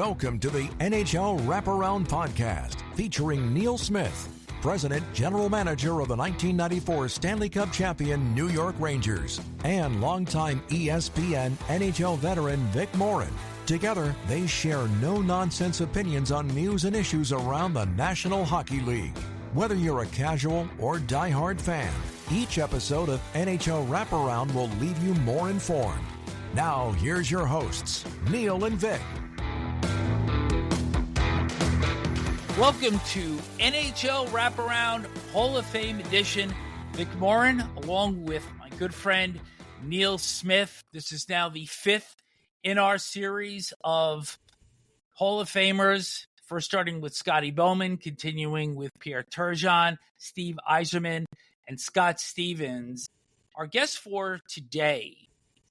Welcome to the NHL Wraparound podcast featuring Neil Smith, President General Manager of the 1994 Stanley Cup champion New York Rangers, and longtime ESPN NHL veteran Vic Morren. Together, they share no-nonsense opinions on news and issues around the National Hockey League. Whether you're a casual or diehard fan, each episode of NHL Wraparound will leave you more informed. Now, here's your hosts, Neil and Vic. Welcome to NHL Wraparound Hall of Fame edition. Vic Morren, along with my good friend Neil Smith. This is now the fifth in our series of Hall of Famers. First starting with Scotty Bowman, continuing with Pierre Turgeon, Steve Yzerman, and Scott Stevens. Our guest for today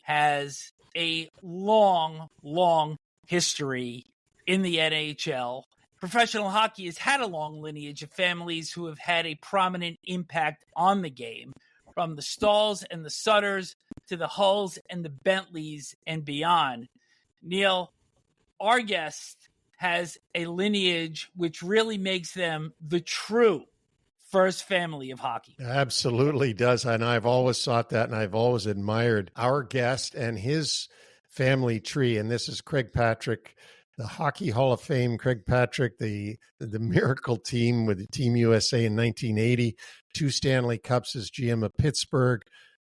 has a long history in the NHL. Professional hockey has had a long lineage of families who have had a prominent impact on the game, from the Staals and the Sutters to the Hulls and the Bentleys and beyond. Neil, our guest has a lineage which really makes them the true first family of hockey. Absolutely does. And I've always thought that, and I've always admired our guest and his family tree. And this is Craig Patrick, the Hockey Hall of Fame. Craig Patrick, the miracle team with the Team USA in 1980, 2 Stanley Cups as GM of Pittsburgh,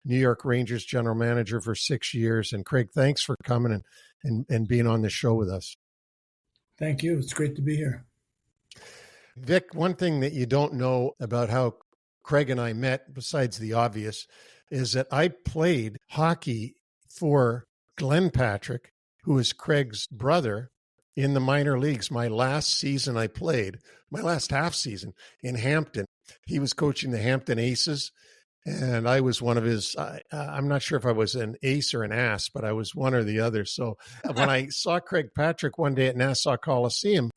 New York Rangers general manager for 6 years. And Craig, thanks for coming and being on the show with us. Thank you. It's great to be here. Vic, one thing that you don't know about how Craig and I met, besides the obvious, is that I played hockey for Glenn Patrick, who is Craig's brother, in the minor leagues. My last season I played, my last half season in Hampton. He was coaching the Hampton Aces, and I was one of his, I'm not sure if I was an ace or an ass, but I was one or the other. So when I saw Craig Patrick one day at Nassau Coliseum,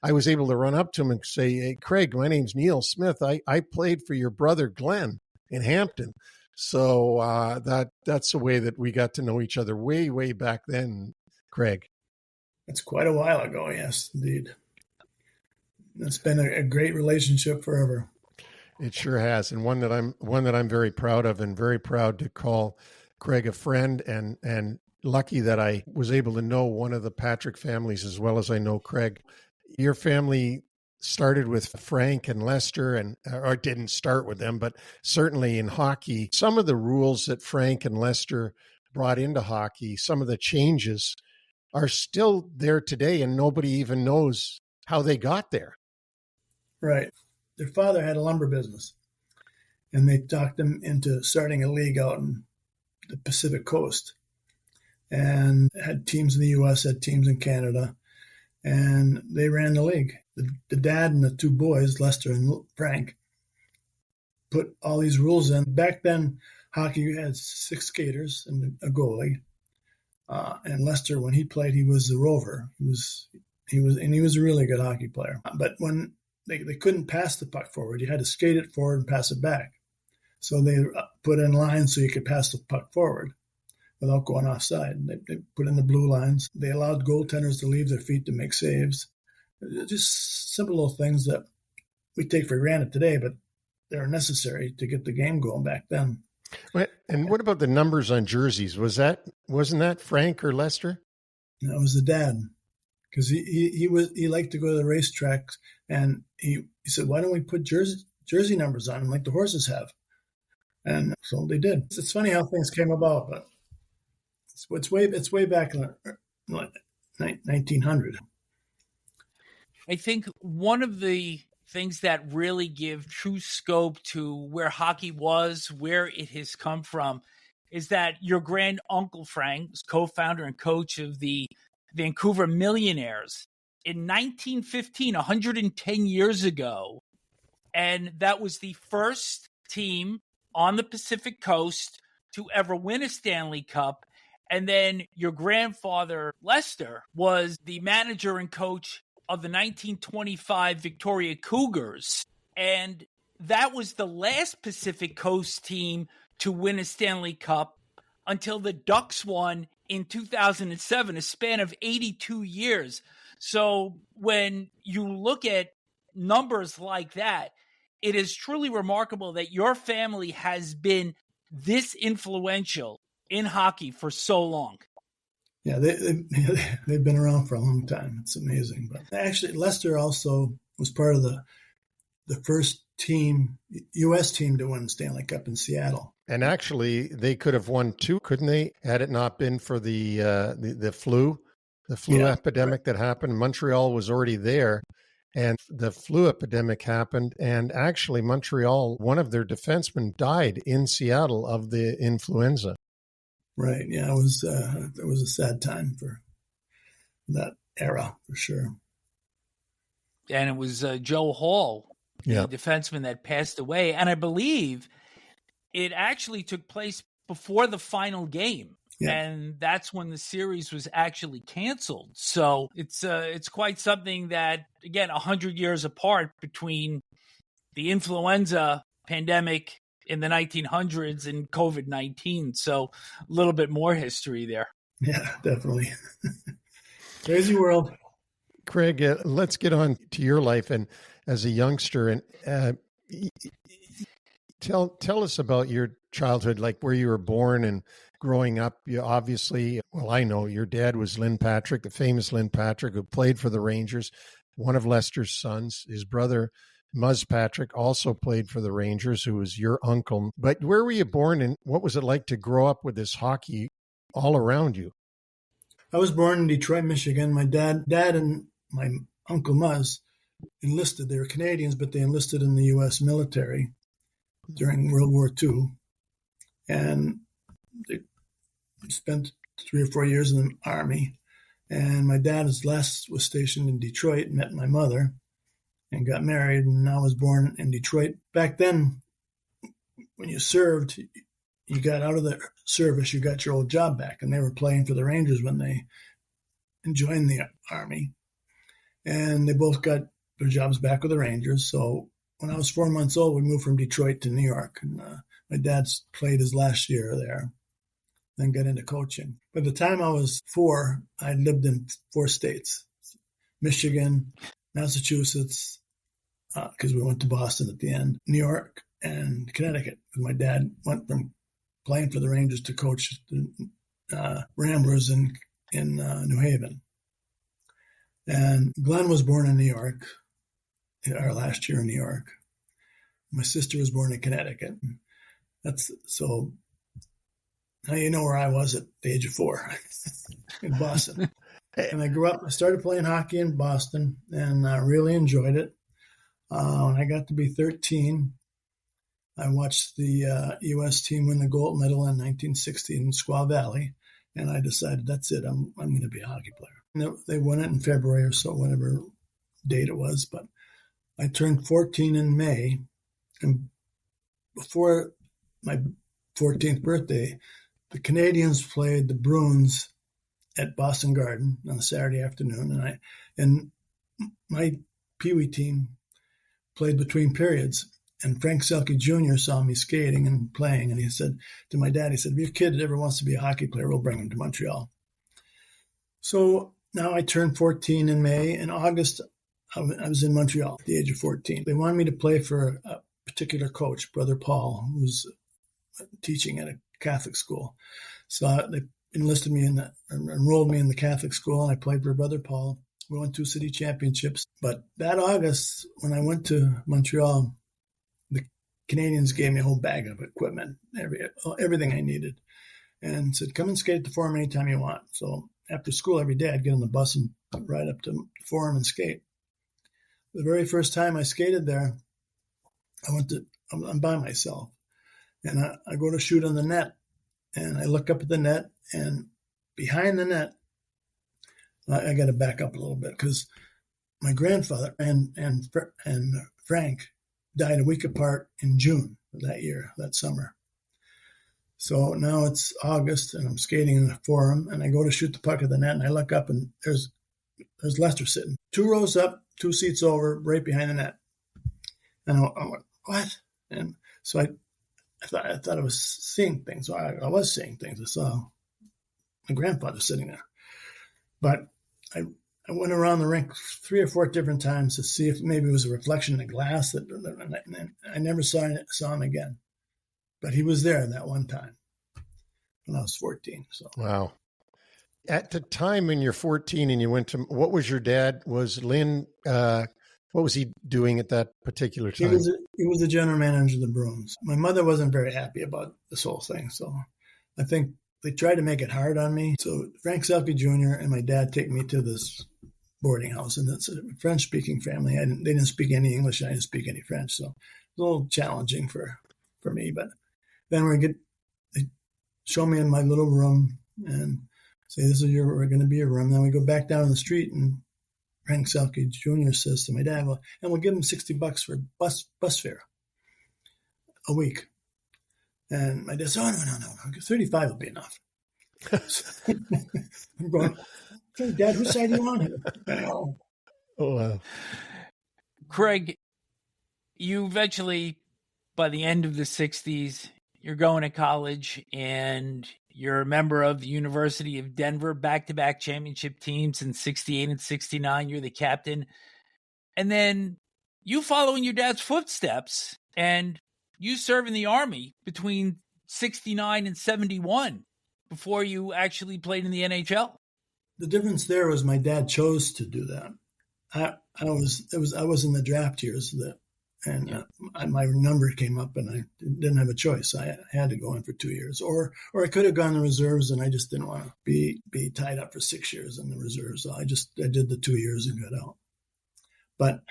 I was able to run up to him and say, "Hey, Craig, my name's Neil Smith. I played for your brother Glenn in Hampton." So that's the way that we got to know each other way back then, Craig. It's quite a while ago, yes, indeed. It's been a great relationship forever. It sure has, and one that I'm very proud of, and very proud to call Craig a friend, and lucky that I was able to know one of the Patrick families as well as I know Craig. Your family started with Frank and Lester, or didn't start with them, but certainly in hockey, some of the rules that Frank and Lester brought into hockey, some of the changes are still there today, and nobody even knows how they got there. Right. Their father had a lumber business, and they talked them into starting a league out in the Pacific Coast, and had teams in the U.S., had teams in Canada, and they ran the league. The dad and the 2 boys, Lester and Frank, put all these rules in. Back then, hockey had 6 skaters and a goalie. And Lester, when he played, he was the rover. He was a really good hockey player. But when they couldn't pass the puck forward, you had to skate it forward and pass it back. So they put in lines so you could pass the puck forward without going offside. They put in the blue lines. They allowed goaltenders to leave their feet to make saves. Just simple little things that we take for granted today, but they're necessary to get the game going back then. And what about the numbers on jerseys? Wasn't that Frank or Lester? That was the dad, because he liked to go to the racetracks, and he said, "Why don't we put jersey numbers on them like the horses have?" And so they did. It's funny how things came about, but it's way back in 1900. I think one of the things that really give true scope to where hockey was, where it has come from, is that your grand uncle Frank was co-founder and coach of the Vancouver Millionaires in 1915, 110 years ago. And that was the first team on the Pacific Coast to ever win a Stanley Cup. And then your grandfather, Lester, was the manager and coach of the 1925 Victoria Cougars. And that was the last Pacific Coast team to win a Stanley Cup until the Ducks won in 2007, a span of 82 years. So when you look at numbers like that, it is truly remarkable that your family has been this influential in hockey for so long. Yeah, they've been around for a long time. It's amazing. But actually, Leicester also was part of the first team, U.S. team to win Stanley Cup in Seattle. And actually, they could have won two, couldn't they? Had it not been for the flu epidemic that happened. Montreal was already there, and the flu epidemic happened. And actually, Montreal, one of their defensemen died in Seattle of the influenza. Right. Yeah, it was a sad time for that era, for sure. And it was Joe Hall, the defenseman, that passed away. And I believe it actually took place before the final game. Yeah. And that's when the series was actually canceled. So it's quite something that, again, 100 years apart between the influenza pandemic in the 1900s and COVID-19. So a little bit more history there. Yeah, definitely. Crazy world. Craig, let's get on to your life and as a youngster, and tell us about your childhood, like where you were born and growing up. You obviously, well, I know your dad was Lynn Patrick, the famous Lynn Patrick, who played for the Rangers, one of Lester's sons. His brother, Muzz Patrick, also played for the Rangers, who was your uncle. But where were you born, and what was it like to grow up with this hockey all around you? I was born in Detroit, Michigan. My dad and my uncle Muzz enlisted. They were Canadians, but they enlisted in the U.S. military during World War II. And they spent 3 or 4 years in the Army. And my dad was stationed in Detroit, met my mother, and got married, and I was born in Detroit. Back then, when you served, you got out of the service, you got your old job back, and they were playing for the Rangers when they joined the Army. And they both got their jobs back with the Rangers. So when I was 4 months old, we moved from Detroit to New York, and my dad played his last year there, then got into coaching. By the time I was 4, I lived in 4 states: Michigan, Massachusetts, because we went to Boston at the end, New York, and Connecticut. My dad went from playing for the Rangers to coach the Ramblers in New Haven. And Glenn was born in New York, our last year in New York. My sister was born in Connecticut. So now you know where I was at the age of 4 in Boston. And I started playing hockey in Boston, and I really enjoyed it. When I got to be 13, I watched the U.S. team win the gold medal in 1960 in Squaw Valley, and I decided that's it. I'm going to be a hockey player. And they won it in February or so, whatever date it was. But I turned 14 in May, and before my 14th birthday, the Canadians played the Bruins at Boston Garden on a Saturday afternoon, and my Pee Wee team played between periods. And Frank Selke Jr. saw me skating and playing, and he said to my dad, if your kid ever wants to be a hockey player, we'll bring him to Montreal. So now I turned 14 in May. In August, I was in Montreal at the age of 14. They wanted me to play for a particular coach, Brother Paul, who was teaching at a Catholic school. So they enrolled me in the Catholic school, and I played for Brother Paul. We won 2 city championships. But that August, when I went to Montreal, the Canadians gave me a whole bag of equipment, everything I needed, and said, come and skate at the Forum anytime you want. So after school every day, I'd get on the bus and ride up to the Forum and skate. The very first time I skated there, I'm by myself, and I go to shoot on the net, and I look up at the net, and behind the net, I got to back up a little bit because my grandfather and Frank died a week apart in June of that summer. So now it's August, and I'm skating in the Forum, and I go to shoot the puck at the net, and I look up, and there's Lester sitting 2 rows up, 2 seats over, right behind the net. And I went, what? And so I thought I was seeing things. So I was seeing things. I saw my grandfather sitting there. But I I went around the rink 3 or 4 different times to see if maybe it was a reflection in the glass. And I never saw him again. But he was there that one time when I was 14. So wow. At the time when you're 14 and you went to, what was your dad? Was Lynn, what was he doing at that particular time? He was the general manager of the Bruins. My mother wasn't very happy about this whole thing. So I think they tried to make it hard on me. So Frank Selke Jr. and my dad take me to this boarding house, and it's a French-speaking family. They didn't speak any English. I didn't speak any French, so it was a little challenging for me. But then they show me in my little room and say, "This is we're going to be your room." Then we go back down the street, and Frank Selke Jr. says to my dad, "Well, and we'll give him $60 for bus fare a week." And my dad said, "Oh, no, 35 will be enough." I'm going, "Okay, Dad, whose side are you on here?" Oh, wow. Craig, you eventually, by the end of the 60s, you're going to college and you're a member of the University of Denver, back-to-back championship teams in 68 and 69. You're the captain. And then you follow in your dad's footsteps and you serve in the Army between 69 and 71 before you actually played in the NHL. The difference there was my dad chose to do that. I was in the draft years my number came up and I didn't have a choice. I had to go in for 2 years, or I could have gone to reserves, and I just didn't want to be tied up for 6 years in the reserves. So I did the 2 years and got out. But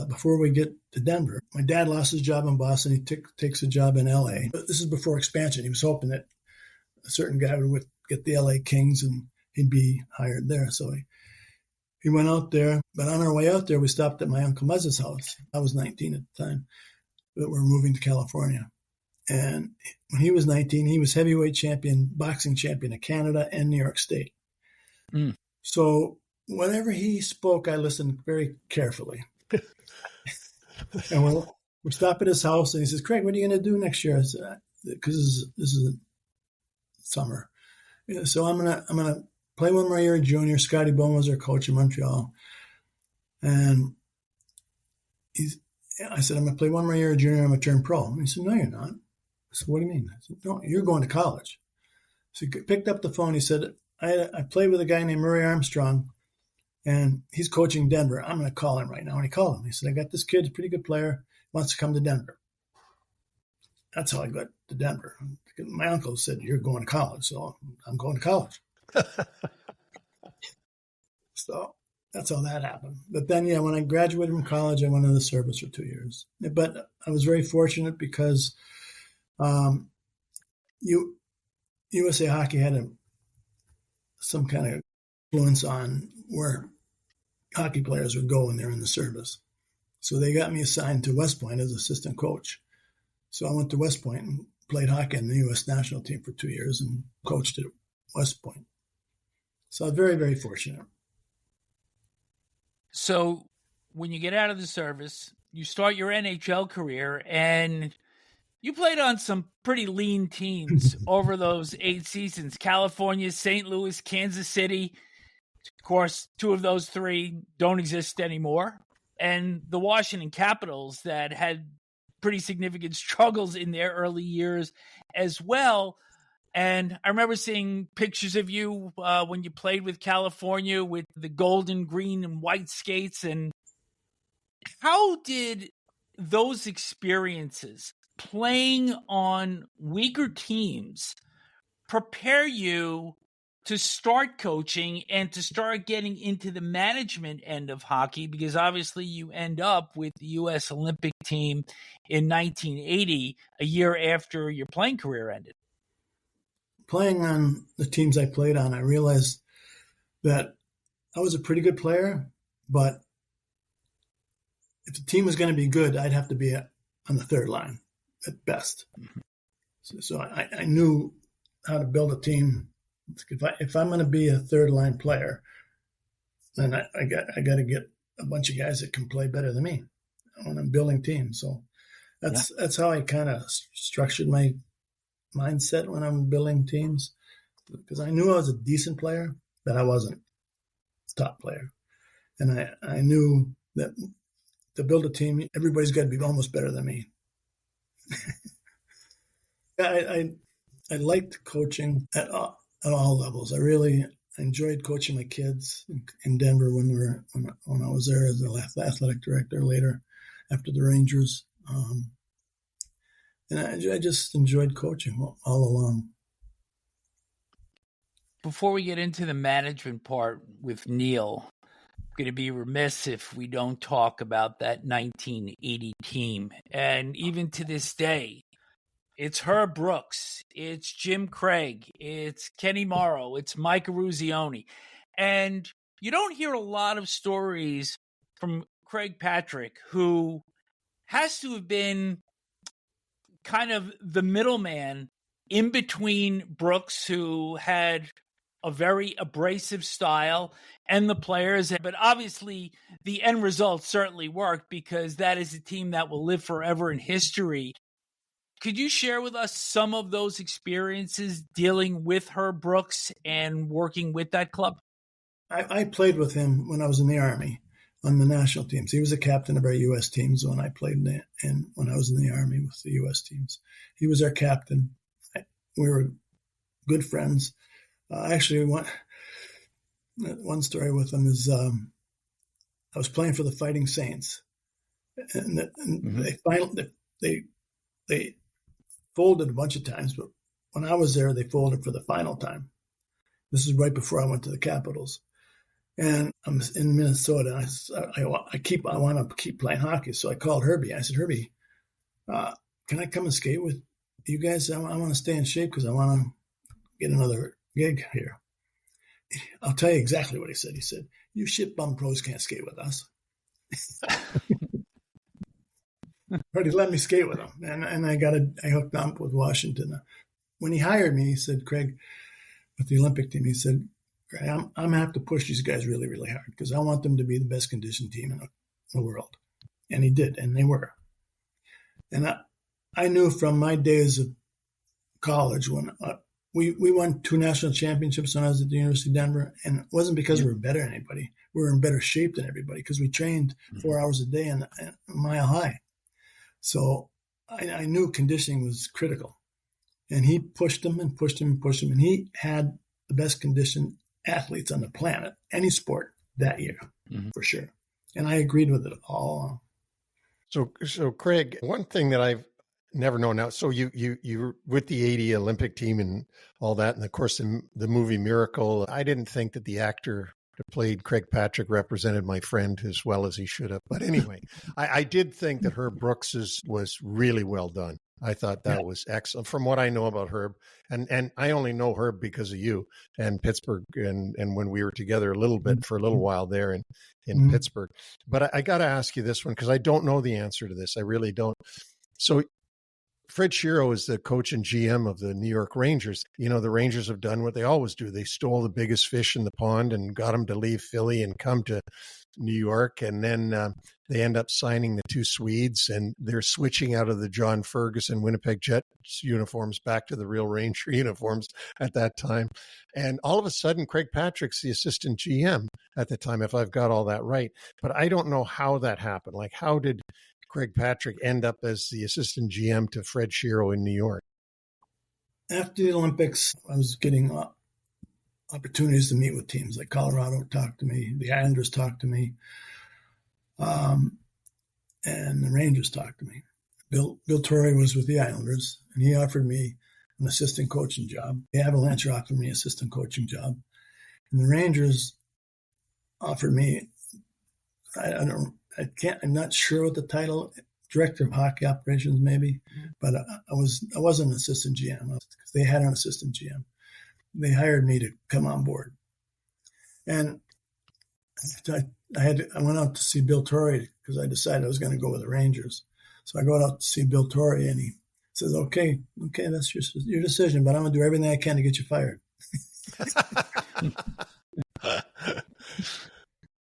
before we get to Denver, my dad lost his job in Boston. He takes a job in LA. But this is before expansion. He was hoping that a certain guy would get the LA Kings and he'd be hired there. So he went out there. But on our way out there, we stopped at my Uncle Muz's house. I was 19 at the time, but we were moving to California. And when he was 19, he was heavyweight champion, boxing champion of Canada and New York State. Mm. So whenever he spoke, I listened very carefully. And we stop at his house, and he says, "Craig, what are you going to do next year?" I said, "Because this is summer. So I'm gonna play one more year junior." Scotty Bowman was our coach in Montreal, and I said, "I'm gonna play one more year junior. I'm gonna turn pro." And he said, "No, you're not." I said, "What do you mean?" I said, "No, you're going to college." So he picked up the phone. He said, I played with a guy named Murray Armstrong, and he's coaching Denver. I'm going to call him right now." And he called him. He said, "I got this kid, he's a pretty good player, wants to come to Denver." That's how I got to Denver. My uncle said, "You're going to college." So I'm going to college. So that's how that happened. But then, when I graduated from college, I went into the service for 2 years. But I was very fortunate because USA Hockey had some kind of influence on where hockey players would go when they're in the service. So they got me assigned to West Point as assistant coach. So I went to West Point and played hockey in the U.S. national team for 2 years and coached at West Point. So I'm very, very fortunate. So when you get out of the service, you start your NHL career, and you played on some pretty lean teams over those 8 seasons: California, St. Louis, Kansas City. Of course, 2 of those 3 don't exist anymore. And the Washington Capitals, that had pretty significant struggles in their early years as well. And I remember seeing pictures of you when you played with California with the golden, green, and white skates. And how did those experiences playing on weaker teams prepare you to start coaching and to start getting into the management end of hockey? Because obviously you end up with the U.S. Olympic team in 1980, a year after your playing career ended. Playing on the teams I played on, I realized that I was a pretty good player, but if the team was going to be good, I'd have to be on the third line at best. Mm-hmm. So I knew how to build a team. If I'm going to be a third line player, then I got to get a bunch of guys that can play better than me when I'm building teams. So that's how I kind of structured my mindset when I'm building teams, because I knew I was a decent player, but I wasn't top player. And I knew that to build a team, everybody's got to be almost better than me. I liked coaching at all levels. I really enjoyed coaching my kids in Denver when I was there as the athletic director later after the Rangers. And I just enjoyed coaching all along. Before we get into the management part with Neil, I'm going to be remiss if we don't talk about that 1980 team. And even to this day, it's Herb Brooks, it's Jim Craig, it's Kenny Morrow, it's Mike Eruzione. And you don't hear a lot of stories from Craig Patrick, who has to have been kind of the middleman in between Brooks, who had a very abrasive style, and the players. But obviously, the end result certainly worked, because that is a team that will live forever in history. Could you share with us some of those experiences dealing with Herb Brooks and working with that club? I played with him when I was in the Army on the national teams. He was a captain of our U.S. teams when I played and when I was in the Army with the U.S. teams. He was our captain. We were good friends. Actually, one story with him is I was playing for the Fighting Saints, and they folded a bunch of times, but when I was there, they folded for the final time. This is right before I went to the Capitals. And I'm in Minnesota. I want to keep playing hockey. So I called Herbie. I said, Herbie, can I come and skate with you guys? I want to stay in shape because I want to get another gig here. I'll tell you exactly what he said. He said, you shit bum pros can't skate with us. But he let me skate with him. And I hooked up with Washington. When he hired me, he said, Craig, with the Olympic team, he said, I'm going to have to push these guys really, really hard because I want them to be the best conditioned team in the world. And he did, and they were. And I knew from my days of college when we won 2 national championships when I was at the University of Denver, and it wasn't because we were better than anybody. We were in better shape than everybody because we trained 4 hours a day and a mile high. So I knew conditioning was critical. And he pushed them and pushed them and pushed them, and he had the best conditioned athletes on the planet, any sport that year, for sure. And I agreed with it all. So Craig, one thing that I've never known now, so you were with the 80 Olympic team and all that, and of course the movie Miracle. I didn't think that the actor that played Craig Patrick represented my friend as well as he should have. But anyway, I did think that Herb Brooks was really well done. I thought that was excellent from what I know about Herb. And I only know Herb because of you and Pittsburgh and when we were together a little bit for a little while there in Pittsburgh. But I got to ask you this one because I don't know the answer to this. I really don't. So Fred Shero is the coach and GM of the New York Rangers. You know, the Rangers have done what they always do. They stole the biggest fish in the pond and got him to leave Philly and come to New York. And then they end up signing the 2 Swedes, and they're switching out of the John Ferguson Winnipeg Jets uniforms back to the real Ranger uniforms at that time. And all of a sudden, Craig Patrick's the assistant GM at the time, if I've got all that right. But I don't know how that happened. Like, how did Craig Patrick end up as the assistant GM to Fred Shero in New York? After the Olympics, I was getting opportunities to meet with teams. Like Colorado talked to me, the Islanders talked to me, and the Rangers talked to me. Bill Torrey was with the Islanders, and he offered me an assistant coaching job. The Avalanche offered me an assistant coaching job. And the Rangers offered me, I'm not sure what the title, director of hockey operations maybe, but I wasn't an assistant GM because they had an assistant GM. They hired me to come on board. And I went out to see Bill Torrey because I decided I was going to go with the Rangers. So I go out to see Bill Torrey, and he says, okay, that's your decision, but I'm going to do everything I can to get you fired.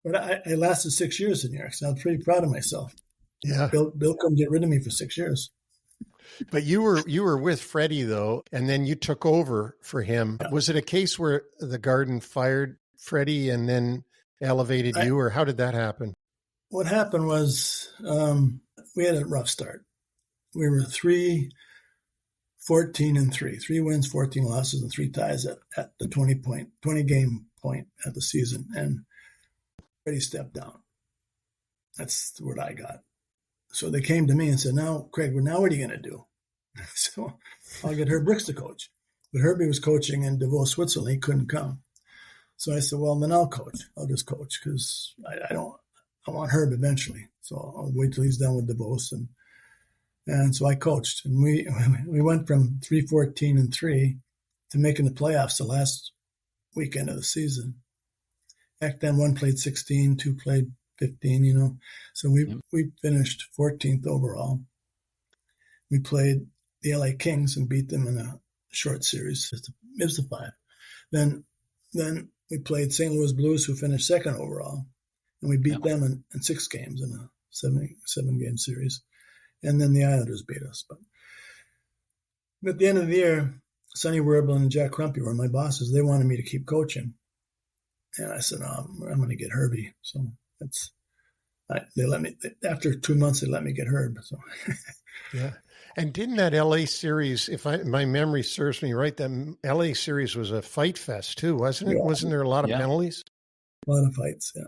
But I lasted 6 years in New York, so I'm pretty proud of myself. Yeah. Bill couldn't get rid of me for 6 years. But you were with Freddie, though, and then you took over for him. Yeah. Was it a case where the Garden fired Freddie and then elevated you, or how did that happen? What happened was we had a rough start. We were 3-14-3, 3 wins, 14 losses, and 3 ties at the 20 game point at the season. And Freddie stepped down. That's what I got. So they came to me and said, "Now, Craig, now what are you going to do?" So I'll get Herb Brooks to coach. But Herbie was coaching in Davos, Switzerland. He couldn't come. So I said, "Well, then I'll coach. I'll just coach because I want Herb eventually. So I'll wait till he's done with Davos." And so I coached. And we went from 3-14-3 to making the playoffs the last weekend of the season. Back then, 1 played 16, 2 played 15, So we finished 14th overall. We played the LA Kings and beat them in a short series. It was a 5. Then we played St. Louis Blues, who finished 2nd overall, and we beat them in 6 games in a 7-game series. And then the Islanders beat us. But at the end of the year, Sonny Werble and Jack Crumpy were my bosses. They wanted me to keep coaching. And I said, I'm going to get Herbie. So they let me, after 2 months, they let me get Herb. So yeah. And didn't that LA series, if my memory serves me right, that LA series was a fight fest too, wasn't it? Yeah. Wasn't there a lot of penalties? A lot of fights, yeah.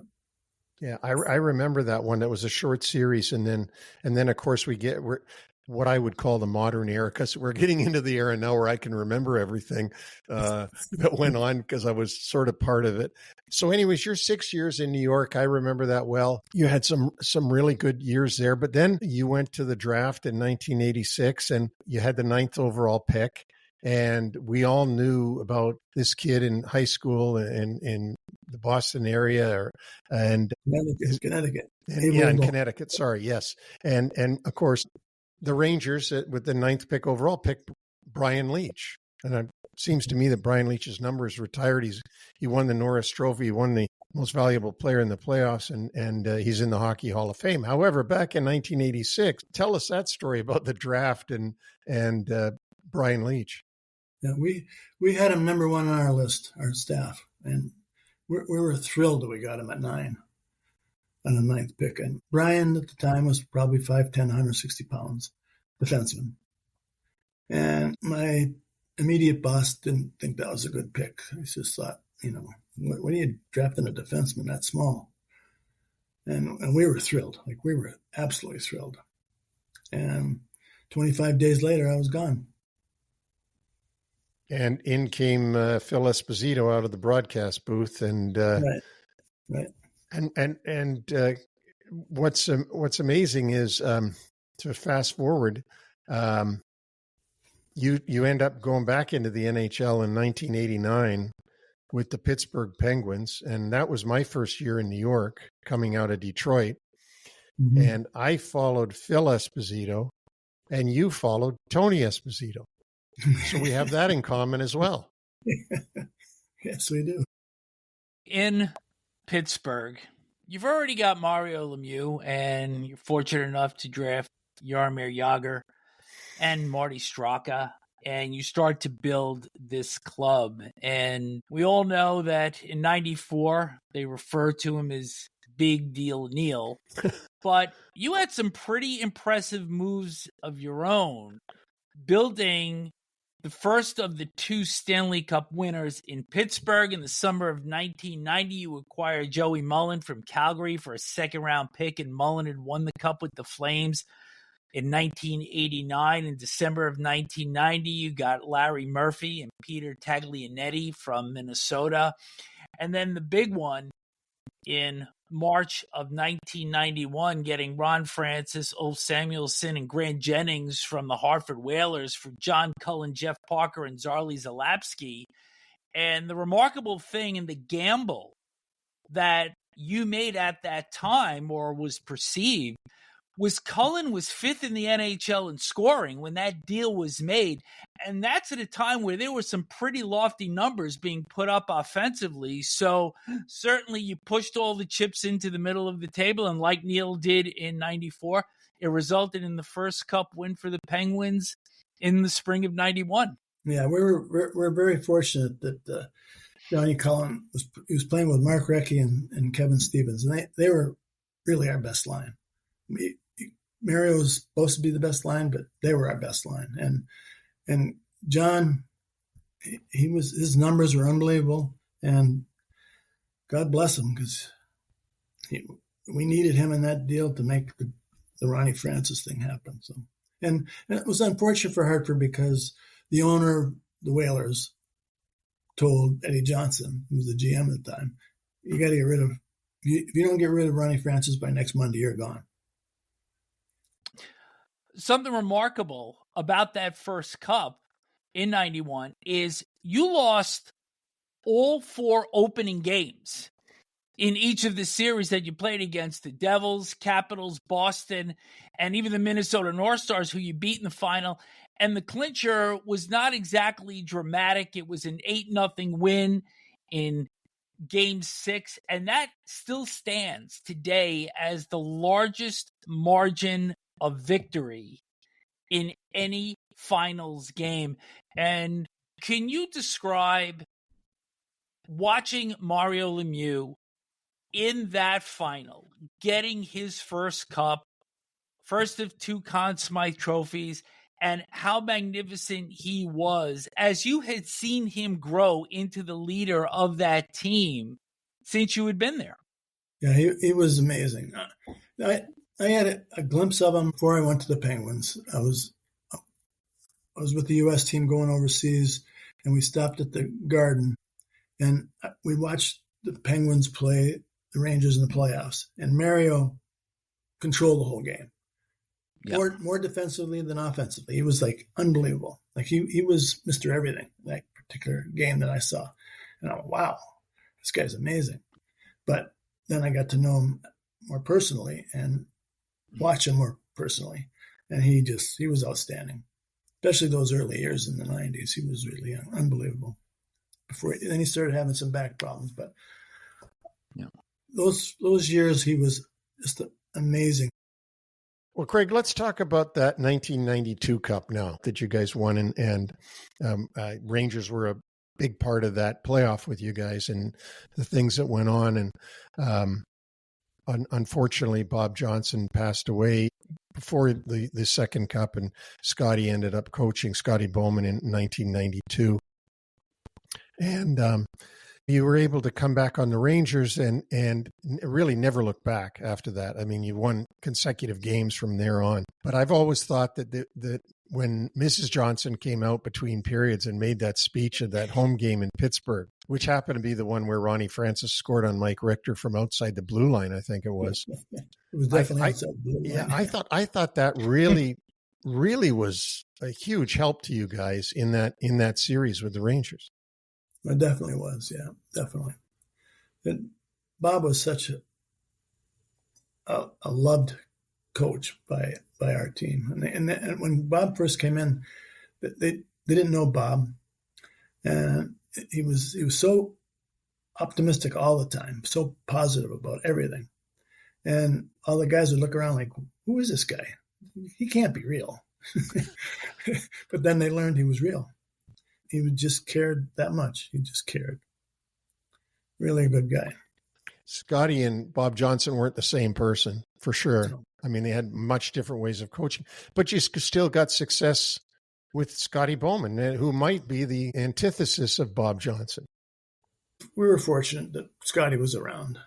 Yeah, I remember that one. That was a short series, and then of course we're what I would call the modern era, because we're getting into the era now where I can remember everything that went on because I was sort of part of it. So anyways, you're 6 years in New York. I remember that well. You had some really good years there, but then you went to the draft in 1986 and you had the 9th overall pick. And we all knew about this kid in high school in the Boston area and Connecticut. Yeah, in Connecticut. Sorry. Yes. And of course, the Rangers with the 9th pick overall picked Brian Leetch. And it seems to me that Brian Leetch's number is retired. He won the Norris Trophy. He won the most valuable player in the playoffs, and he's in the Hockey Hall of Fame. However, back in 1986, tell us that story about the draft and Brian Leetch. Yeah, we had him number 1 on our list, our staff, and we were thrilled that we got him at 9 on the 9th pick. And Brian at the time was probably 5'10", 160 pounds, defenseman. And my immediate boss didn't think that was a good pick. He just thought, what are you drafting a defenseman that small? And we were thrilled. Like, we were absolutely thrilled. And 25 days later, I was gone. And in came Phil Esposito out of the broadcast booth, and right. And what's amazing is to fast forward, you end up going back into the NHL in 1989 with the Pittsburgh Penguins, and that was my first year in New York, coming out of Detroit. Mm-hmm. And I followed Phil Esposito, and you followed Tony Esposito. So we have that in common as well. Yes, we do. In Pittsburgh, you've already got Mario Lemieux, and you're fortunate enough to draft Jaromir Jagr and Marty Straka, and you start to build this club. And we all know that in 94, they refer to him as Big Deal Neil. But you had some pretty impressive moves of your own, building the first of the 2 Stanley Cup winners in Pittsburgh. In the summer of 1990, you acquired Joey Mullen from Calgary for a 2nd-round pick, and Mullen had won the Cup with the Flames. In 1989, in December of 1990, you got Larry Murphy and Peter Taglianetti from Minnesota. And then the big one in March of 1991, getting Ron Francis, Ulf Samuelsson, and Grant Jennings from the Hartford Whalers for John Cullen, Jeff Parker, and Zarley Zalapsky. And the remarkable thing in the gamble that you made at that time, or was perceived, was Cullen was 5th in the NHL in scoring when that deal was made. And that's at a time where there were some pretty lofty numbers being put up offensively. So certainly you pushed all the chips into the middle of the table. And like Neil did in 94, it resulted in the first Cup win for the Penguins in the spring of 91. Yeah, we're very fortunate that Johnny Cullen was playing with Mark Recchi and Kevin Stevens, and they were really our best line. Mario was supposed to be the best line, but they were our best line. And John, his numbers were unbelievable, and God bless him, because we needed him in that deal to make the Ronnie Francis thing happen. So, and it was unfortunate for Hartford, because the owner of the Whalers told Eddie Johnson, who was the GM at the time, you got to get rid of, if you don't get rid of Ronnie Francis by next Monday, you're gone. Something remarkable about that first cup in 91 is you lost all 4 opening games in each of the series that you played against the Devils, Capitals, Boston, and even the Minnesota North Stars, who you beat in the final. And the clincher was not exactly dramatic. It was an 8-0 win in Game 6, and that still stands today as the largest margin of victory in any finals game. And can you describe watching Mario Lemieux in that final, getting his first cup, first of 2 Conn Smythe trophies, and how magnificent he was as you had seen him grow into the leader of that team since you had been there? Yeah, he was amazing. I had a glimpse of him before I went to the Penguins. I was with the U.S. team going overseas, and we stopped at the Garden, and we watched the Penguins play the Rangers in the playoffs, and Mario controlled the whole game. Yep. More defensively than offensively. He was like unbelievable. Like he was Mr. Everything, that particular game that I saw. And I went, wow, this guy's amazing. But then I got to know him more personally and watch him more personally. And he was outstanding, especially those early years in the 90s. He was really unbelievable. Then he started having some back problems, but those years he was just amazing. Well, Craig, let's talk about that 1992 Cup now that you guys won, and Rangers were a big part of that playoff with you guys and the things that went on. And unfortunately, Bob Johnson passed away before the second Cup, and Scotty ended up coaching, Scotty Bowman, in 1992. And you were able to come back on the Rangers and really never look back after that. I mean, you won consecutive games from there on. But I've always thought that when Mrs. Johnson came out between periods and made that speech at that home game in Pittsburgh, which happened to be the one where Ronnie Francis scored on Mike Richter from outside the blue line, I think it was. It was definitely outside the blue line. Yeah, I thought that really was a huge help to you guys in that series with the Rangers. It definitely was, yeah, definitely. And Bob was such a loved coach by our team. And when Bob first came in, they didn't know Bob, and he was so optimistic all the time, so positive about everything. And all the guys would look around like, who is this guy? He can't be real. But then they learned he was real. He just cared that much. He just cared. Really a good guy. Scotty and Bob Johnson weren't the same person, for sure. No. I mean, they had much different ways of coaching. But you still got success with Scotty Bowman, who might be the antithesis of Bob Johnson. We were fortunate that Scotty was around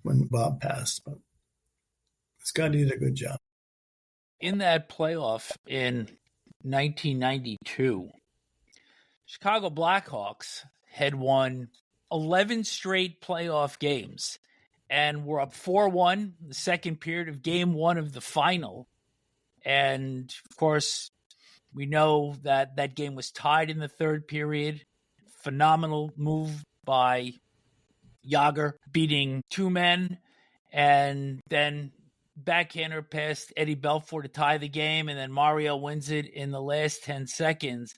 when Bob passed, but Scotty did a good job. In that playoff in 1992, Chicago Blackhawks had won 11 straight playoff games and were up 4-1 the second period of Game 1 of the final. And, of course, we know that that game was tied in the third period. Phenomenal move by Jágr, beating 2 men, and then backhander past Eddie Belfour to tie the game, and then Mario wins it in the last 10 seconds.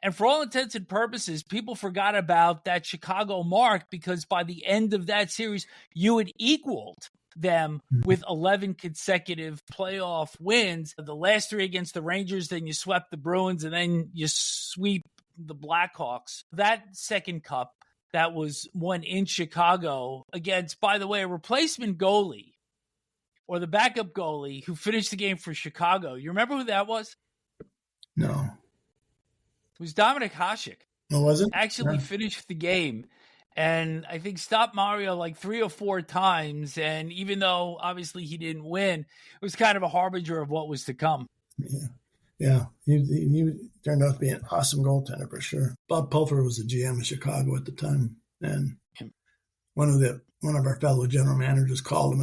And for all intents and purposes, people forgot about that Chicago mark because by the end of that series, you had equaled them with 11 consecutive playoff wins. The last 3 against the Rangers, then you swept the Bruins, and then you sweep the Blackhawks. That second cup that was won in Chicago against, by the way, a replacement goalie or the backup goalie who finished the game for Chicago. You remember who that was? No. It was Dominic Hasek. Oh, was it? Actually finished the game. And I think stopped Mario like 3 or 4 times. And even though obviously he didn't win, it was kind of a harbinger of what was to come. Yeah. Yeah. He turned out to be an awesome goaltender for sure. Bob Pulver was the GM of Chicago at the time. And one of our fellow general managers called him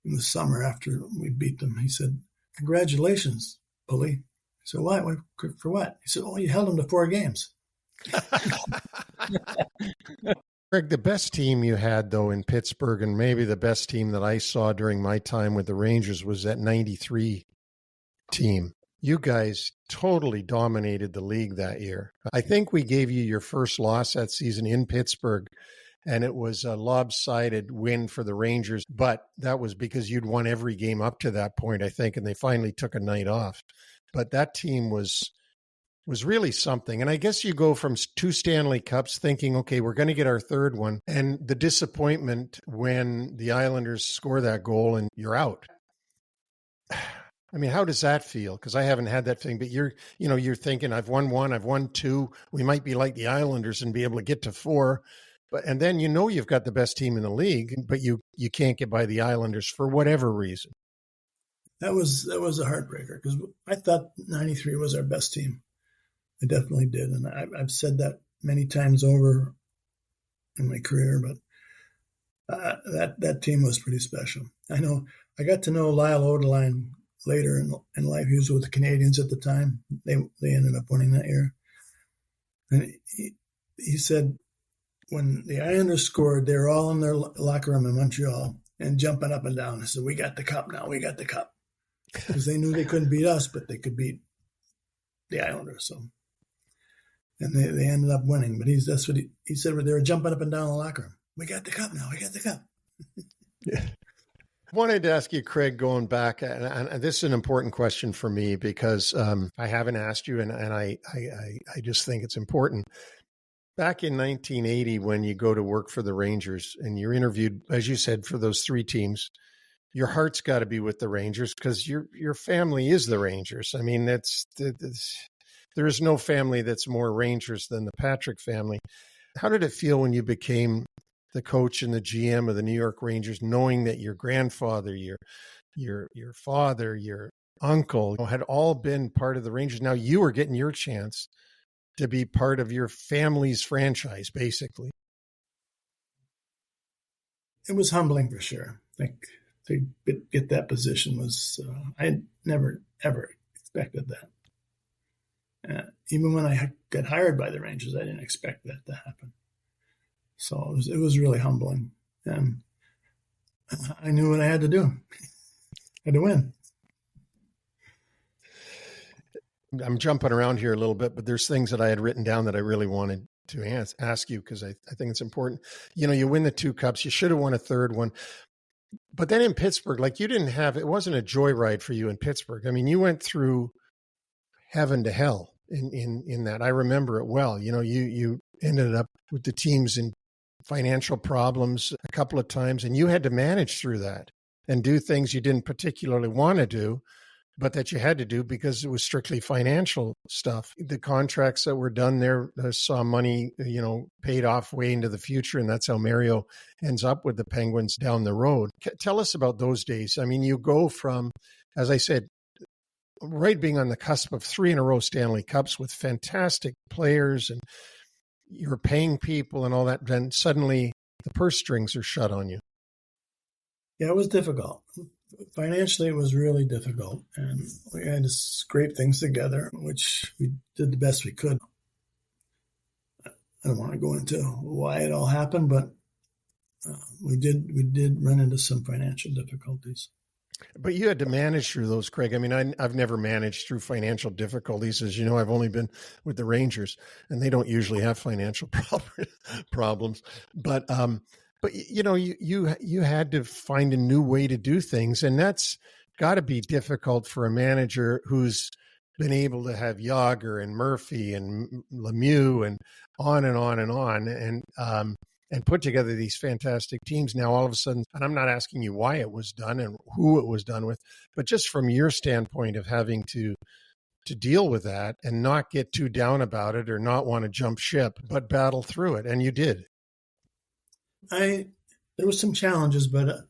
in the summer after we beat them. He said, "Congratulations, Pulley." I said, "What? For what?" He said, "Oh, you held him to 4 games." Greg, the best team you had, though, in Pittsburgh, and maybe the best team that I saw during my time with the Rangers, was that 93 team. You guys totally dominated the league that year. I think we gave you your first loss that season in Pittsburgh, and it was a lopsided win for the Rangers, but that was because you'd won every game up to that point, I think, and they finally took a night off. But that team was really something. And I guess you go from 2 Stanley Cups thinking, okay, we're going to get our 3rd one, and the disappointment when the Islanders score that goal and you're out. I mean, how does that feel? Because I haven't had that thing, but you're thinking, I've won 1, I've won 2. We might be like the Islanders and be able to get to 4. And then you've got the best team in the league, but you can't get by the Islanders for whatever reason. That was a heartbreaker because I thought 93 was our best team. I definitely did. And I've said that many times over in my career, but that team was pretty special. I know I got to know Lyle Odeline later in life. He was with the Canadiens at the time. They ended up winning that year. And he said when the Islanders scored, they were all in their locker room in Montreal and jumping up and down. They said, "We got the cup now. We got the cup." Because they knew they couldn't beat us, but they could beat the Islanders. So, and they ended up winning. But that's what he said. They were jumping up and down the locker room. "We got the cup now. We got the cup." Yeah. I wanted to ask you, Craig, going back, and this is an important question for me because I haven't asked you, and I just think it's important. Back in 1980, when you go to work for the Rangers and you're interviewed, as you said, for those 3 teams, your heart's got to be with the Rangers because your family is the Rangers. I mean, there is no family that's more Rangers than the Patrick family. How did it feel when you became the coach and the GM of the New York Rangers, knowing that your grandfather, your father, your uncle had all been part of the Rangers? Now you were getting your chance to be part of your family's franchise, basically. It was humbling for sure. Like to get that position was, I never, ever expected that. Even when I got hired by the Rangers, I didn't expect that to happen. So it was really humbling. And I knew what I had to do. I had to win. I'm jumping around here a little bit, but there's things that I had written down that I really wanted to ask you because I think it's important. You win the 2 cups. You should have won a 3rd one. But then in Pittsburgh, like it wasn't a joyride for you in Pittsburgh. I mean, you went through heaven to hell in that. I remember it well. You ended up with the teams in financial problems a couple of times, and you had to manage through that and do things you didn't particularly want to do, but that you had to do because it was strictly financial stuff. The contracts that were done there saw money, paid off way into the future, and that's how Mario ends up with the Penguins down the road. Tell us about those days. I mean, you go from, as I said, right being on the cusp of 3 in a row Stanley Cups with fantastic players, and you're paying people and all that, then suddenly the purse strings are shut on you. Yeah, it was difficult. Financially, it was really difficult, and we had to scrape things together, which we did the best we could. I don't want to go into why it all happened, but we did run into some financial difficulties. But you had to manage through those, Craig. I mean, I've never managed through financial difficulties. As you know, I've only been with the Rangers, and they don't usually have financial problems. But you had to find a new way to do things, and that's got to be difficult for a manager who's been able to have Yager and Murphy and Lemieux and on and on and on, and put together these fantastic teams. Now, all of a sudden, and I'm not asking you why it was done and who it was done with, but just from your standpoint of having to deal with that and not get too down about it or not want to jump ship, but battle through it. And you did. There was some challenges, but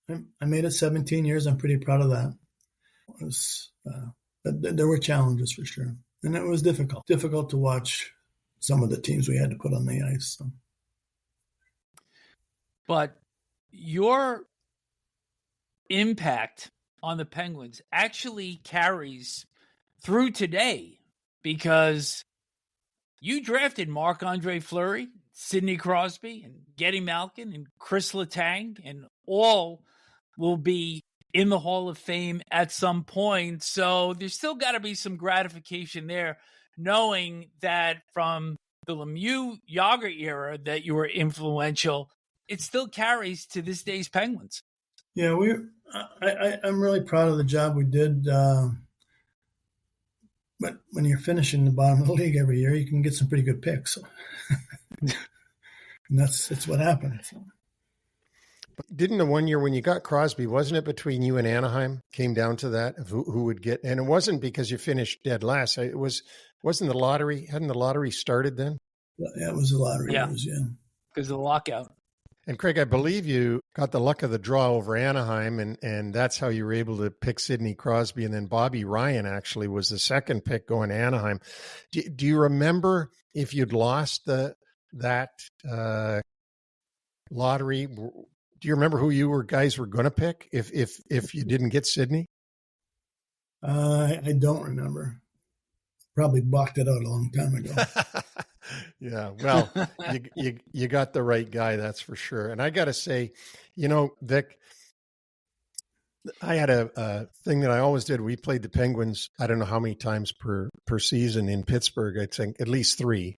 I made it 17 years. I'm pretty proud of that. There were challenges for sure. And it was difficult to watch some of the teams we had to put on the ice. So. But your impact on the Penguins actually carries through today, because you drafted Marc-Andre Fleury, Sidney Crosby, and Geddy Malkin, and Chris Letang, and all will be in the Hall of Fame at some point. So there's still got to be some gratification there, knowing that from the Lemieux Yager era that you were influential. It still carries to this day's Penguins. Yeah, I'm really proud of the job we did. But when you're finishing the bottom of the league every year, you can get some pretty good picks. So. And that's what happened. So. Didn't the one year when you got Crosby, wasn't it between you and Anaheim? Came down to that of who would get, and it wasn't because you finished dead last. It wasn't the lottery. Hadn't the lottery started then? Yeah, it was the lottery. Yeah, because of the lockout. And Craig, I believe you got the luck of the draw over Anaheim, and that's how you were able to pick Sidney Crosby. And then Bobby Ryan actually was the second pick going to Anaheim. Do you remember if you'd lost that lottery? Do you remember who guys were going to pick if you didn't get Sidney? I don't remember. Probably blocked it out a long time ago. Yeah, well, you got the right guy, that's for sure. And I got to say, Vic, I had a thing that I always did. We played the Penguins, I don't know how many times per season in Pittsburgh, I think at least 3.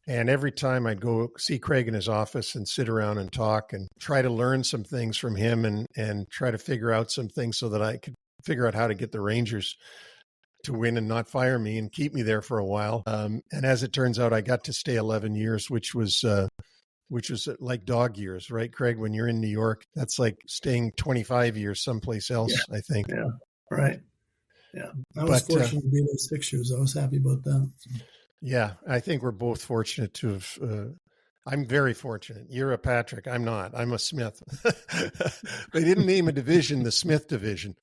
And every time I'd go see Craig in his office and sit around and talk and try to learn some things from him and try to figure out some things so that I could figure out how to get the Rangers to win and not fire me and keep me there for a while. And as it turns out, I got to stay 11 years, which was like dog years, right, Craig? When you're in New York, that's like staying 25 years someplace else, yeah. I think. Yeah, right. Yeah, I was fortunate to be there 6 years. I was happy about that. Yeah, I think we're both fortunate to have. I'm very fortunate. You're a Patrick. I'm not. I'm a Smith. They didn't name a division the Smith division.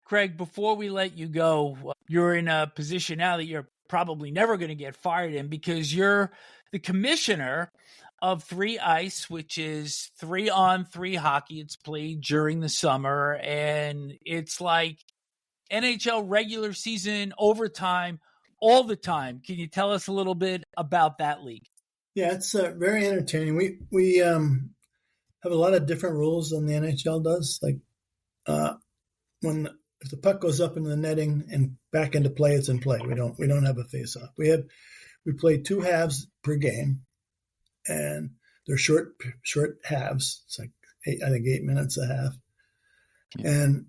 Craig, before we let you go, you're in a position now that you're probably never going to get fired in, because you're the commissioner of 3-ice, which is 3-on-3 hockey. It's played during the summer, and it's like NHL regular season, overtime, all the time. Can you tell us a little bit about that league? Yeah, it's very entertaining. We have a lot of different rules than the NHL does. Like if the puck goes up into the netting and back into play, it's in play. We don't have a face-off. We play 2 halves per game, and they're short halves. It's like 8 minutes a half, and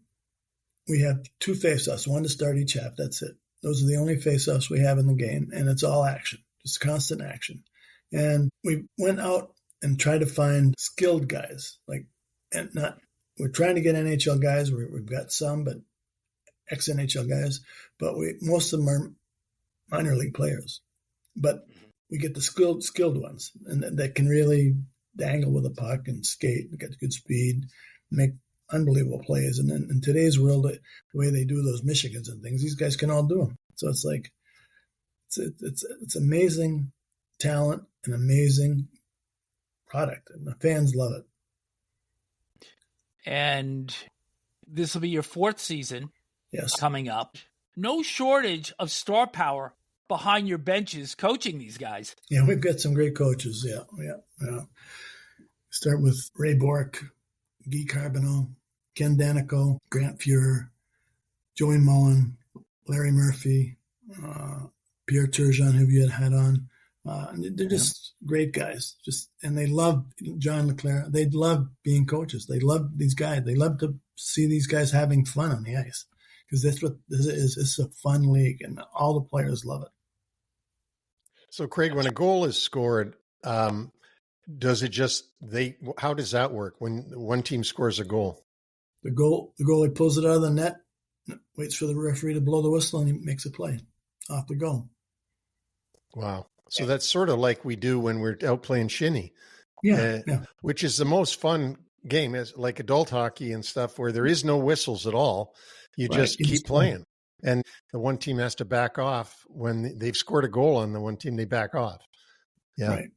we have 2 face-offs, 1 to start each half. That's it. Those are the only face-offs we have in the game, and it's all action, just constant action. And we went out and tried to find skilled guys, we're trying to get NHL guys. We've got some, but ex-NHL guys, but most of them are minor league players. But we get the skilled ones, and that can really dangle with a puck and skate, get good speed, make unbelievable plays. And then in today's world, the way they do those Michigans and things, these guys can all do them. So it's like it's amazing talent, an amazing product, and the fans love it. And this will be your 4th season. Yes. Coming up. No shortage of star power behind your benches coaching these guys. Yeah, we've got some great coaches. Yeah. Start with Ray Bork, Guy Carbonneau, Ken Danico, Grant Fuhrer, Joey Mullen, Larry Murphy, Pierre Turgeon, who you had on. They're just great guys. And they love John Leclerc. They love being coaches. They love these guys. They love to see these guys having fun on the ice, because that's what this is. It's a fun league, and all the players love it. So, Craig, when a goal is scored, does it just how does that work when one team scores a goal? The goalie pulls it out of the net, waits for the referee to blow the whistle, and he makes a play. Off the goal. Wow. So that's sort of like we do when we're out playing shinny. Yeah. Which is the most fun game, is like adult hockey and stuff where there is no whistles at all. You just keep playing. And the one team has to back off when they've scored a goal on the one team, they back off. Yeah. Right.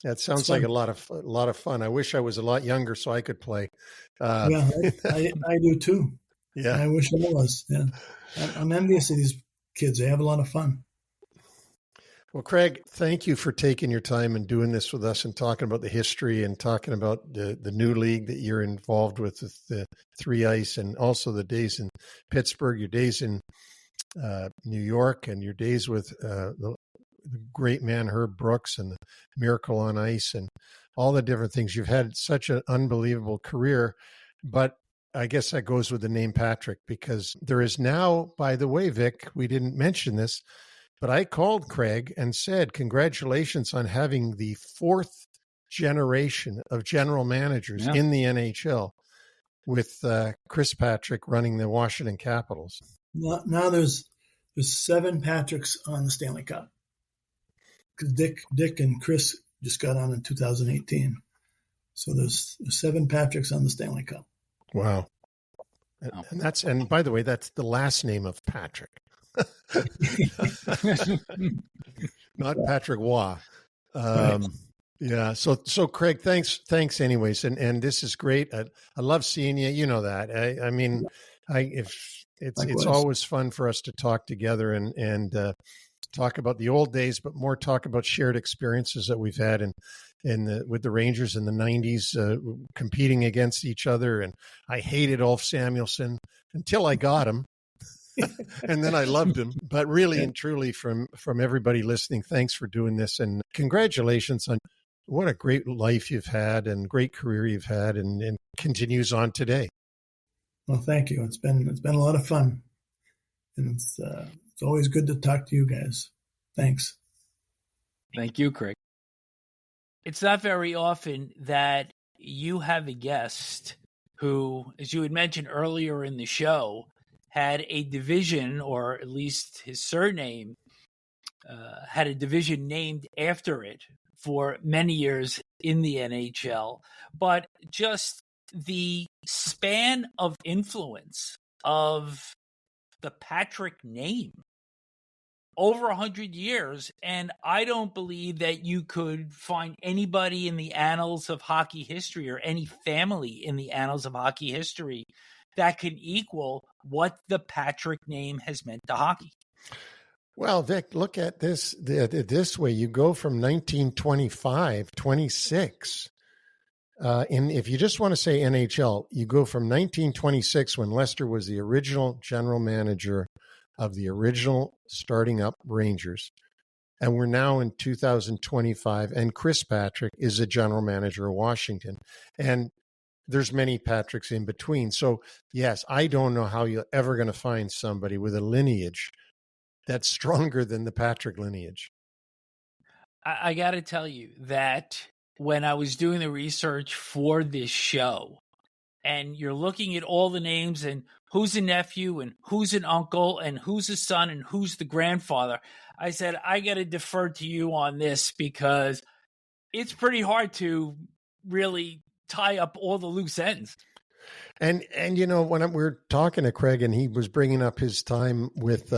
That sounds like a lot of fun. I wish I was a lot younger so I could play. Yeah, I do too. Yeah. I wish I was. Yeah. I'm envious of these kids. They have a lot of fun. Well, Craig, thank you for taking your time and doing this with us and talking about the history and talking about the new league that you're involved with the three ice, and also the days in Pittsburgh, your days in New York, and your days with the great man Herb Brooks and the Miracle on Ice and all the different things. You've had such an unbelievable career, but I guess that goes with the name Patrick, because there is now, by the way, Vic, we didn't mention this, but I called Craig and said, congratulations on having the fourth generation of general managers in the NHL with Chris Patrick running the Washington Capitals. Now there's 7 Patricks on the Stanley Cup. Because Dick and Chris just got on in 2018. So there's 7 Patricks on the Stanley Cup. Wow. And by the way, that's the last name of Patrick. Not Patrick Waugh. Right. Yeah. So Craig, thanks anyways. And this is great. I love seeing you. You know that. I mean, it's always fun for us to talk together and talk about the old days, but more talk about shared experiences that we've had with the Rangers in the 90s, competing against each other. And I hated Ulf Samuelsson until I got him. And then I loved him. But really and truly, from everybody listening, thanks for doing this, and congratulations on what a great life you've had and great career you've had, and continues on today. Well, thank you. It's been a lot of fun, and it's always good to talk to you guys. Thanks. Thank you, Craig. It's not very often that you have a guest who, as you had mentioned earlier in the show, had a division, or at least his surname had a division named after it for many years in the NHL. But just the span of influence of the Patrick name over 100 years, and I don't believe that you could find anybody in the annals of hockey history, or any family in the annals of hockey history, that can equal what the Patrick name has meant to hockey. Well, Vic, look at this way. You go from 1925, 26. If you just want to say NHL, you go from 1926, when Lester was the original general manager of the original starting up Rangers. And we're now in 2025, and Chris Patrick is the general manager of Washington. And there's many Patricks in between. So, yes, I don't know how you're ever going to find somebody with a lineage that's stronger than the Patrick lineage. I got to tell you that when I was doing the research for this show, and you're looking at all the names and who's a nephew and who's an uncle and who's a son and who's the grandfather, I said, I got to defer to you on this, because it's pretty hard to really tie up all the loose ends. And you know, when we were talking to Craig, and he was bringing up his time with,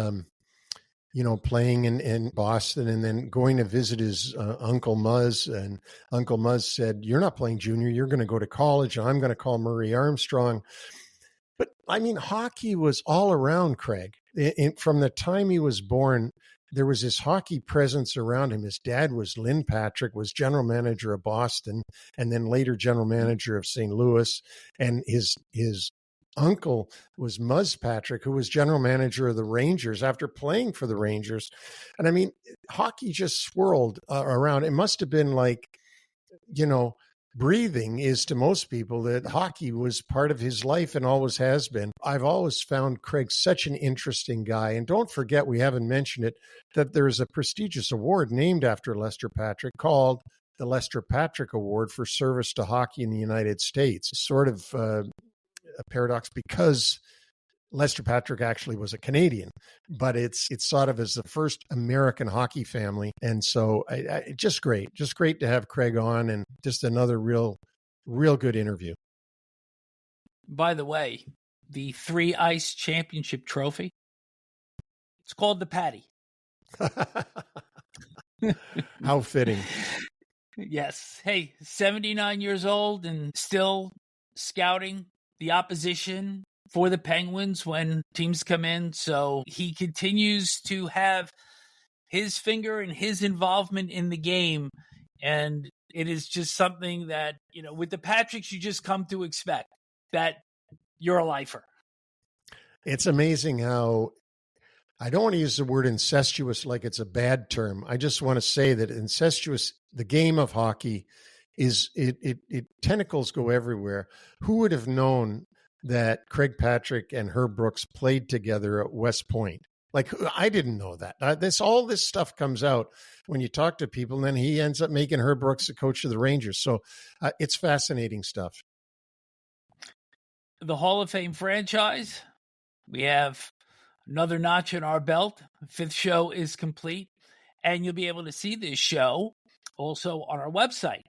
playing in Boston, and then going to visit his Uncle Muzz, and Uncle Muzz said, you're not playing junior, you're going to go to college, and I'm going to call Murray Armstrong. But I mean, hockey was all around Craig. From the time he was born, there was this hockey presence around him. His dad was Lynn Patrick, was general manager of Boston, and then later general manager of St. Louis. And his uncle was Muzz Patrick, who was general manager of the Rangers after playing for the Rangers. And I mean, hockey just swirled around. It must have been like, breathing is to most people that hockey was part of his life and always has been. I've always found Craig such an interesting guy. And don't forget, we haven't mentioned it, that there's a prestigious award named after Lester Patrick called the Lester Patrick Award for service to hockey in the United States. Sort of a paradox because Lester Patrick actually was a Canadian, but it's thought of as the first American hockey family. And so just great to have Craig on, and just another real good interview. By the way, the 3-ice championship trophy, it's called the Patty. How fitting. Yes. Hey, 79 years old and still scouting the opposition for the Penguins when teams come in. So he continues to have his finger and his involvement in the game. And it is just something that, with the Patricks, you just come to expect that you're a lifer. It's amazing how, I don't want to use the word incestuous like it's a bad term. I just want to say that incestuous, the game of hockey, is it tentacles go everywhere. Who would have known that Craig Patrick and Herb Brooks played together at West Point? Like, I didn't know that. All this stuff comes out when you talk to people, and then he ends up making Herb Brooks the coach of the Rangers. So it's fascinating stuff. The Hall of Fame franchise, we have another notch in our belt. The 5th show is complete, and you'll be able to see this show also on our website,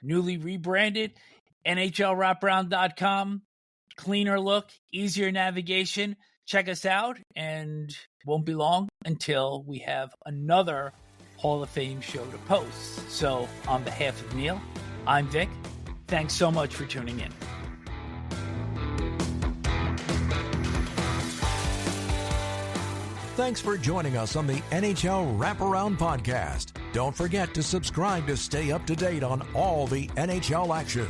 newly rebranded, NHLWraparound.com. Cleaner look, easier navigation. Check us out, and won't be long until we have another Hall of Fame show to post. So on behalf of Neil, I'm Vic. Thanks so much for tuning in. Thanks for joining us on the NHL Wraparound podcast. Don't forget to subscribe to stay up to date on all the NHL action.